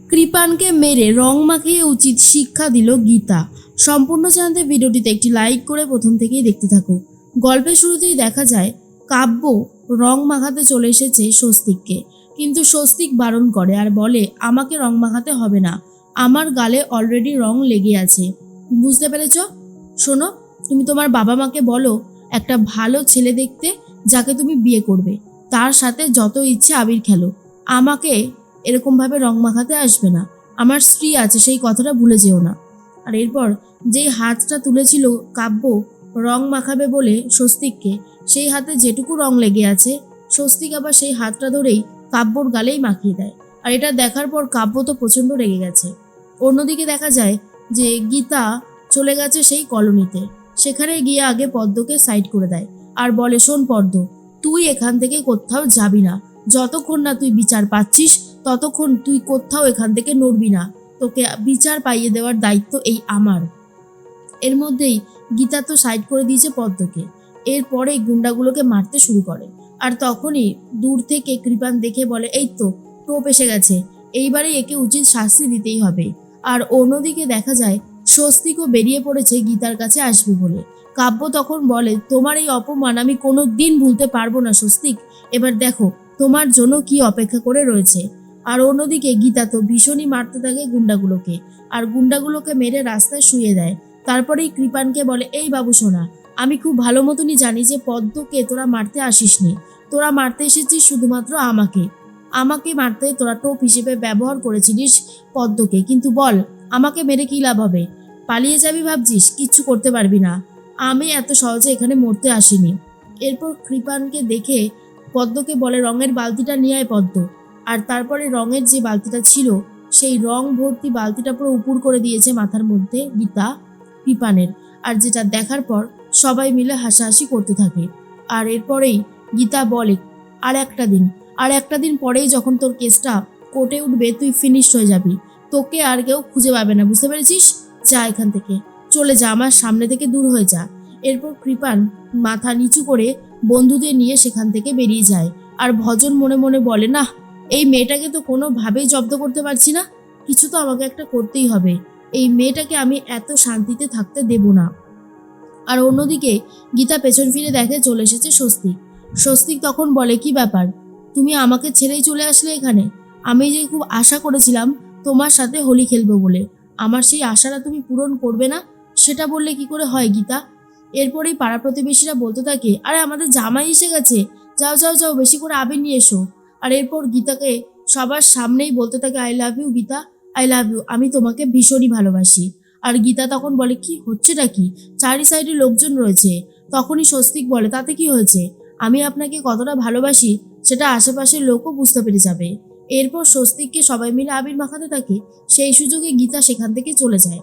কৃপানকে মেরে রং মাখিয়ে উচিত শিক্ষা দিল গীতা। সম্পূর্ণ জানতে ভিডিওটিতে একটি লাইক করে প্রথম থেকেই দেখতে থাকো। গল্পের শুরুতেই দেখা যায় কাব্য রং মাখাতে চলে এসেছে স্বস্তিককে, কিন্তু স্বস্তিক বারণ করে আর বলে আমাকে রং মাখাতে হবে না, আমার গালে অলরেডি রং লেগে আছে। বুঝতে পেরেছ? শোনো, তুমি তোমার বাবা মাকে বলো একটা ভালো ছেলে দেখতে যাকে তুমি বিয়ে করবে, তার সাথে যত ইচ্ছে আবির খেলো, আমাকে এরকমভাবে রং মাখাতে আসবে না। আমার স্ত্রী আছে, সেই কথাটা ভুলে যেও না। আর এরপর যেই হাতটা তুলেছিল কাব্য রং মাখাবে বলে স্বস্তিককে, সেই হাতে যেটুকু রং লেগে আছে স্বস্তিক আবার সেই হাতটা ধরেই কাব্যর গালেই মাখিয়ে দেয়। আর এটা দেখার পর কাব্য তো প্রচণ্ড রেগে গেছে। অন্যদিকে দেখা যায় যে গীতা চলে গেছে সেই কলোনিতে। সেখানে গিয়ে আগে পদ্মকে সাইড করে দেয় আর বলে, শোন পদ্ম, তুই এখান থেকে কোথাও যাবি না, যতক্ষণ না তুই বিচার পাচ্ছিস ততক্ষণ তুই কোথাও এখান থেকে নড়বি না, তোকে বিচার পাইয়ে দেওয়ার দায়িত্ব এই আমার। এর মধ্যেই গীতা তো সাইড করে দিয়েছে পদ্মকে। এরপরে গুন্ডাগুলোকে মারতে শুরু করে। আর তখনই দূর থেকে কৃপান দেখে বলে, এই তো টোপ এসে গেছে, এইবারে একে উচিত শাস্তি দিতেই হবে। আর অন্যদিকে দেখা যায় স্বস্তিকও বেরিয়ে পড়েছে গীতার কাছে আসবে বলে। কাব্য তখন বলে, তোমার এই অপমান আমি কোনো দিন ভুলতে পারবো না স্বস্তিক, এবার দেখো তোমার জন্য কি অপেক্ষা করে রয়েছে। আর অন্যদিকে গীতা তো ভীষণই মারতে থাকে গুন্ডাগুলোকে, আর গুন্ডাগুলোকে মেরে রাস্তায় শুয়ে দেয়। তারপরেই কৃপানকে বলে, এই বাবু সোনা, আমি খুব ভালো মতনই জানি যে পদ্মকে তোরা মারতে আসিসনি, তোরা মারতে এসেছিস শুধুমাত্র আমাকে মারতে তোরা টোপ হিসেবে ব্যবহার করেছিলিস পদ্মকে। কিন্তু বল, আমাকে মেরে কি লাভ হবে? পালিয়ে যাবি ভাবছিস? কিচ্ছু করতে পারবি না, আমি এত সহজে এখানে মরতে আসিনি। এরপর কৃপানকে দেখে পদ্মকে বলে, রঙের বালতিটা নিয়ে আয় পদ্ম। আর তারপরে রঙের যে বালতিটা ছিল সেই রং ভর্তি বালতিটা পুরো উপুড় করে দিয়েছে মাথার মধ্যে গীতা কৃপানের। আর যেটা দেখার পর সবাই মিলে হাসাহাসি করতে থাকে। আর এরপরেই গীতা বলে, আর একটা দিন পরেই যখন তোর কেসটা কোর্টে উঠবে তুই ফিনিশ হয়ে যাবি, তোকে আর কেউ খুঁজে পাবে না, বুঝতে পেরেছিস? যা এখান থেকে, চলে যা, আমার সামনে থেকে দূর হয়ে যা। এরপর কৃপান মাথা নিচু করে বন্ধুদের নিয়ে সেখান থেকে বেরিয়ে যায়। আর ভজন মনে মনে বলে, না, এই মেয়েটাকে তো কোনোভাবেই জব্দ করতে পারছি না, কিছু তো আমাকে একটা করতেই হবে, এই মেয়েটাকে আমি এত শান্তিতে থাকতে দেব না। আর অন্যদিকে গীতা পেছন ফিরে দেখে চলে এসেছে স্বস্তিক তখন বলে, কি ব্যাপার, তুমি আমাকে ছেড়েই চলে আসলে এখানে? আমি যে খুব আশা করেছিলাম তোমার সাথে হোলি খেলবো বলে, আমার সেই আশাটা তুমি পূরণ করবে না, সেটা বললে কি করে হয় গীতা? এরপরেই পাড়া প্রতিবেশীরা বলতে থাকে, আরে আমাদের জামাই এসে গেছে, যাও যাও যাও, বেশি করে আবির নিয়ে এসো। আর এরপর গীতাকে সবার সামনেই বলতে থাকে, I love you Gita, I love you, আমি তোমাকে ভীষণই ভালোবাসি। আর গীতা তখন বলে, কি হচ্ছেটা কি, চারি সাইডে লোকজন রয়েছে। তখনই স্বস্তিক বলে, তাতে কি হয়েছে, আমি আপনাকে কতটা ভালোবাসি সেটা আশেপাশের লোকও বুঝতে পেরে যাবে। এরপর স্বস্তিককে সবাই মিলে আবির মাখাতে থাকে। সেই সুযোগে গীতা সেখান থেকে চলে যায়।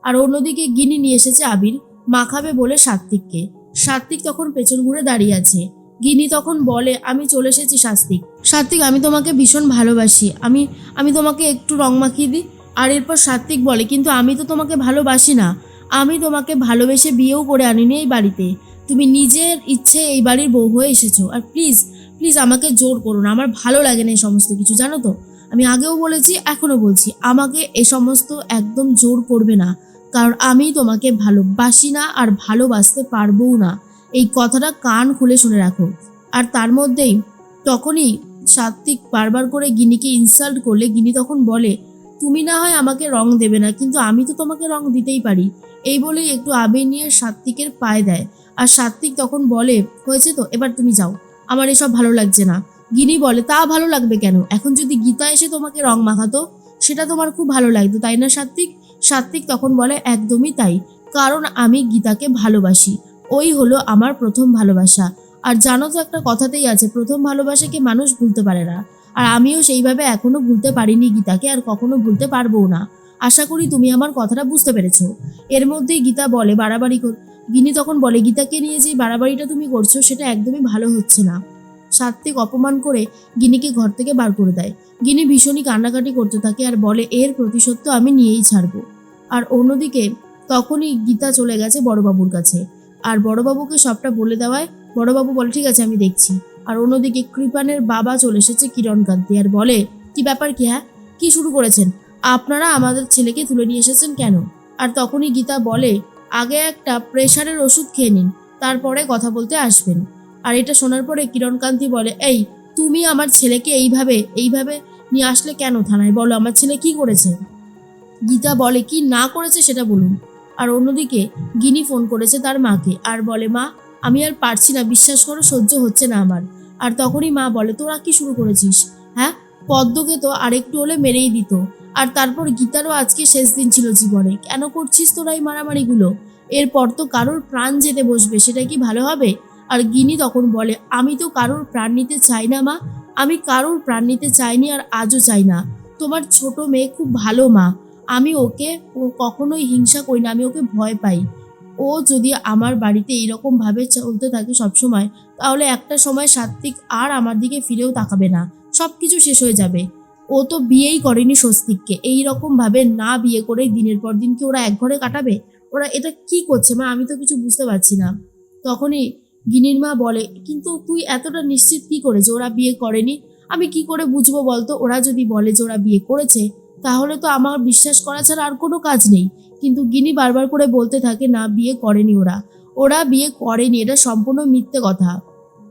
আর অন্যদিকে গিনি নিয়ে এসেছে আবির মাখাবে বলে সাত্বিক তখন পেছন ঘুরে দাঁড়িয়ে আছে। গিনি তখন বলে, আমি চলে এসেছি সাত্বিক, আমি তোমাকে ভীষণ ভালোবাসি, আমি তোমাকে একটু রং মাখিয়ে দিই। আর এরপর সাত্বিক বলে, কিন্তু আমি তো তোমাকে ভালোবাসি না, আমি তোমাকে ভালোবেসে বিয়েও করে আনিনি এই বাড়িতে, তুমি নিজের ইচ্ছে এই বাড়ির বউ হয়ে এসেছো। আর প্লিজ প্লিজ আমাকে জোর করো না, আমার ভালো লাগে না এই সমস্ত কিছু, জানো তো? আমি আগেও বলেছি, এখনও বলছি, আমাকে এ সমস্ত একদম জোর করবে না, কারণ আমি তোমাকে ভালোবাসি না আর ভালোবাসতে পারবও না, এই কথাটা কান খুলে শুনে রাখো। আর তার মধ্যেই তখনই সাত্বিক বারবার করে গিনিকে ইনসাল্ট করলে গিনি তখন বলে, তুমি না হয় আমাকে রং দেবে না, কিন্তু আমি তো তোমাকে রং দিতেই পারি। এই বলেই একটু আবির নিয়ে সাত্বিকের পায়ে দেয়। আর সাত্বিক তখন বলে, হয়েছে তো, এবার তুমি যাও, আমার এসব ভালো লাগছে না। গিনি বলে, তা ভালো লাগবে কেন, এখন যদি গীতা এসে তোমাকে রং মাখাতো সেটা তোমার খুব ভালো লাগতো, তাই না সাত্বিক তখন বলে, একদমই তাই, কারণ আমি গীতাকে ভালোবাসি, ওই হলো আমার প্রথম ভালোবাসা। আর জানো তো একটা কথাতেই আছে, প্রথম ভালোবাসাকে মানুষ ভুলতে পারে না। আর আমিও সেইভাবে এখনো ভুলতে পারিনি গীতাকে, আর কখনো ভুলতে পারবও না। আশা করি তুমি আমার কথাটা বুঝতে পেরেছো। এর মধ্যেই গীতা বলে, গিনি তখন বলে, গীতাকে নিয়ে যে বাড়াবাড়িটা তুমি করছো সেটা একদমই ভালো হচ্ছে না। সাত্বিক অপমান করে গিনিকে ঘর থেকে বার করে দেয়। গিনি ভীষণই কান্নাকাটি করতে থাকে আর বলে, এর প্রতিশোধ তো আমি নিয়েই ছাড়বো। আর অন্যদিকে তখনই গীতা চলে গেছে বড়বাবুর কাছে। আর বড়বাবুকে সবটা বলে দেওয়ায় বড়বাবু বলে, ঠিক আছে আমি দেখছি। আর অন্যদিকে কৃপানের বাবা চলে এসেছে কিরণকান্তি আর বলে, কি ব্যাপার কি, হ্যাঁ কি শুরু করেছেন? আপনারা আমাদের ছেলেকে তুলে নিয়ে এসেছেন কেন? আর তখনই গীতা বলে, আগে একটা প্রেশারের ওষুধ খেয়ে নিন, তারপরে কথা বলতে আসবেন। আর এটা শোনার পরে কিরণকান্তি বলে, এই তুমি আমার ছেলেকে এইভাবে নিয়ে আসলে কেন থানায়? বলো আমার ছেলে কি করেছে? গীতা বলে, কি না করেছে সেটা বলুন। আর অন্যদিকে গিনি ফোন করেছে তার মাকে আর বলে, মা আমি আর পারছি না, বিশ্বাস করো সহ্য হচ্ছে না আমার। আর তখনই মা বলে, তোরা কি শুরু করেছিস? হ্যাঁ, পদ্মকে তো আরেকটু হলে মেরেই দিত। আর তারপর গীতারও আজকে শেষ দিন ছিল জীবনে, কেন করছিস তোরা এই মারামারিগুলো? এরপর তো কারোর প্রাণ যেতে বসবে, সেটা কি ভালো হবে? আর গিনি তখন বলে, আমি তো কারোর প্রাণ নিতে চাই না মা, আমি কারোর প্রাণ নিতে চাইনি আর আজও চাই না। তোমার ছোট মেয়ে খুব ভালো মা, আমি ওকে কখনোই হিংসা করি না, আমি ওকে ভয় পাই। ও যদি আমার বাড়িতে এইরকমভাবে চলতে থাকে সবসময়, তাহলে একটা সময় সাত্বিক আর আমার দিকে ফিরেও তাকাবে না, সব কিছু শেষ হয়ে যাবে। ও তো বিয়েই করেনি স্বস্তিককে, এইরকমভাবে না বিয়ে করে দিনের পর দিন কি ওরা এক ঘরে কাটাবে? ওরা এটা কি করছে মা, আমি তো কিছু বুঝতে পারছি না। তখনই গিনির মা বলে, কিন্তু তুই এতটা নিশ্চিত কি করে যে ওরা বিয়ে করেনি? আমি কি করে বুঝবো বলতো? ওরা যদি বলে যে ওরা বিয়ে করেছে, তাহলে তো আমার বিশ্বাস করা ছাড়া আর কোনো কাজ নেই। কিন্তু গিনি বারবার করে বলতে থাকে, না বিয়ে করেনি ওরা, ওরা বিয়ে করেনি, এটা সম্পূর্ণ মিথ্যে কথা।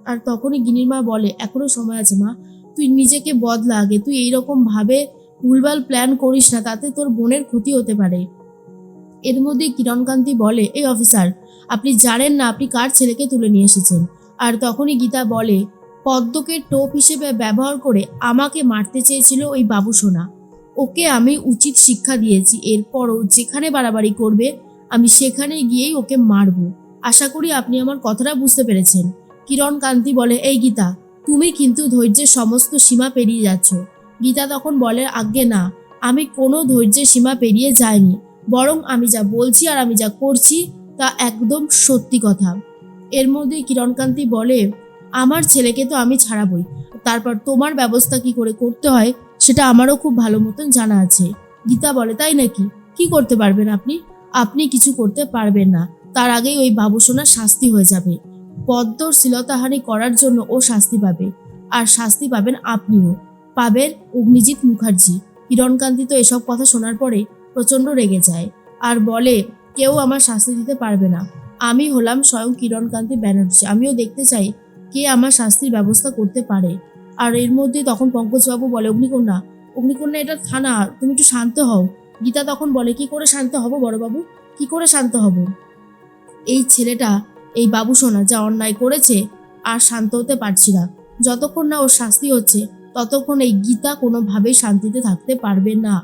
আর তখনই গিনির মা বলে, এখনো সময় আছে মা, তুই নিজেকে বদলা আগে, তুই এইরকম ভাবে ভুলভাল প্ল্যান করিস না, তাতে তোর বোনের ক্ষতি হতে পারে। এর মধ্যে কিরণকান্তি বলে, এই অফিসার, আপনি জানেন না আপনি কার ছেলেকে তুলে নিয়ে এসেছেন? আর তখনই গীতা বলে, পদ্মকে টোপ হিসেবে ব্যবহার করে আমাকে মারতে চেয়েছিল ওই বাবু সোনা, ওকে আমি উচিত শিক্ষা দিয়েছি, এরপরও যেখানে বাড়াবাড়ি করবে আমি সেখানে গিয়েই ওকে মারব। আশা করি আপনি আমার কথাটা বুঝতে পেরেছেন। কিরণকান্তি বলে, এই গীতা, তুমি কিন্তু ধৈর্যের সমস্ত সীমা পেরিয়ে যাচ্ছ। গীতা তখন বলে, আজ্ঞে না, আমি কোনো ধৈর্যের সীমা পেরিয়ে যাইনি, বরং আমি যা বলছি আর আমি যা করছি তা একদম সত্যি কথা। এর মধ্যে কিরণকান্তি বলে, আমার ছেলেকে তো আমি ছাড়াবই, তারপর তোমার ব্যবস্থা কি করে করতে হয় সেটা আমারও খুব ভালো মতন জানা আছে। গীতা বলে, তাই নাকি? কি করতে পারবেন আপনি? আপনি কিছু করতে পারবেন না, তার আগেই ওই বাবুসোনার শাস্তি হয়ে যাবে। পদ্মর শ্লীলতাহানি করার জন্য ও শাস্তি পাবে, আর শাস্তি পাবেন আপনিও, পাবেন অগ্নিজিৎ মুখার্জি। কিরণকান্তি তো এসব কথা শোনার পরে প্রচণ্ড রেগে যায় আর বলে, কেউ আমার শাস্তি দিতে পারবে না, আমি হলাম স্বয়ং কিরণকান্তি ব্যানার্জি, আমিও দেখতে চাই কে আমার শাস্তির ব্যবস্থা করতে পারে। আর এর মধ্যে তখন পঙ্কজবাবু বলে, অগ্নিকন্যা, অগ্নিকন্যা এটা থানা, তুমি একটু শান্ত হও। গীতা তখন বলে, কি করে শান্ত হব বড়বাবু, কি করে শান্ত হব? এই ছেলেটা, এই বাবু সোনা যা অন্যায় করেছে, আর শান্ত হতে পারছি না। যতক্ষণ না ওর শাস্তি হচ্ছে ততক্ষণ এই গীতা কোনোভাবেই শান্তিতে থাকতে পারবে না।